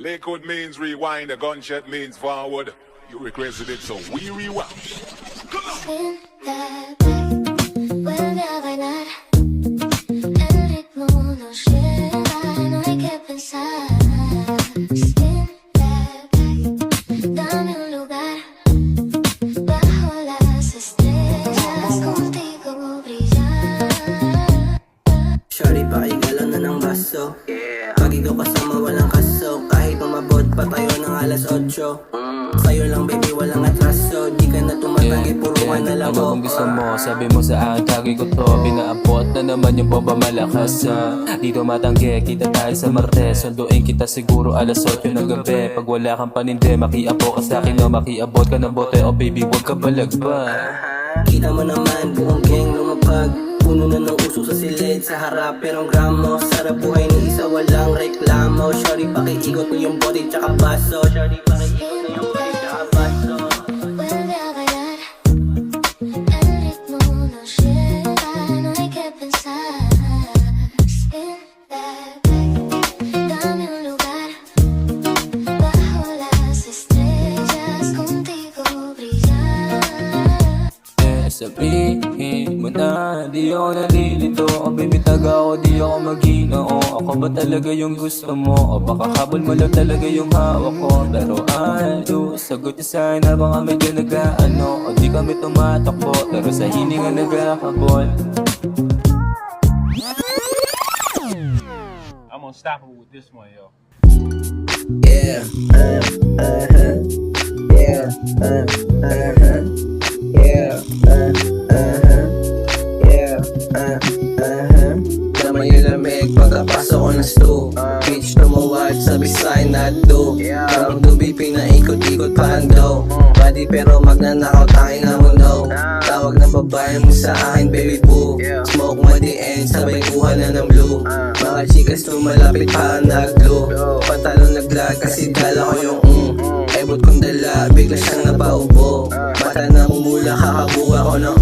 Lakewood means rewind, a gunshot means forward. You requested it, so we rewind. Spin that back, vuelve a bailar. El ritmo nos lleva, no hay que pensar. Spin that back, dame un lugar. Bajo las estrellas, contigo brillar. Shorty, pakigalaw na ng baso. Pag ikaw kasama walang kaso. Kahit umabot pa tayo ng alas 8. Sa'yo lang baby walang atraso. Di ka na tumatanggi, puro ka na lang Ano kung gusto mo, sabi mo sa akin, tagi ko to. Binaabot na naman yung bomba malakas. Dito matanggi, kita tayo sa Martes. Sunduin kita siguro alas 8 ng gabi. Pag wala kang paninde, makiabo ka sa'kin o makiabot ka ng bote. Oh baby, wag ka balagba. Kita mo naman, buong gang lumapag. Puno na ng uso sa silid, sa harap perong gramo. Sarap buhay ni isa, walang reklamo. Shorty, pakiikot mo yung bote tsaka baso. Shorty, pakiikot mo yung bote tsaka baso. Vuelve a bailar. El ritmo nos lleva, no hay que pensar. Spin that back, dame un lugar. Bajo las estrellas, contigo brillar. Sabihin mo na, di ako nalilito. O baby, taga ako, di ako maginoo. Ako ba talaga yung gusto mo? O baka habol mo lang talaga yung hawak ko. Pero ano, sagot niya sa'kin habang kami dyan nag-ano. O di kami tumatakbo, pero sa hininga nagkakabol. I'm unstoppable with this one, yo. Yeah, yeah, yeah, yeah, Damay yung lamig pagkapasok ko ng sto. Bitch tumuwad, sabi sa'kin not do. Karang tubig pinaikot-ikot pando. Body pero magnanakaw tanging na mo no. Tawag ng babae mo sa akin baby boo. Smoke mo the end, sabay kuha na ng blue. Mga chikas tumalapit pa nag-glow. Patalong naglag kasi dala ko yung Ebot kong dala, bigla siyang napaubo. Mata na mumula, kakabuka ko ng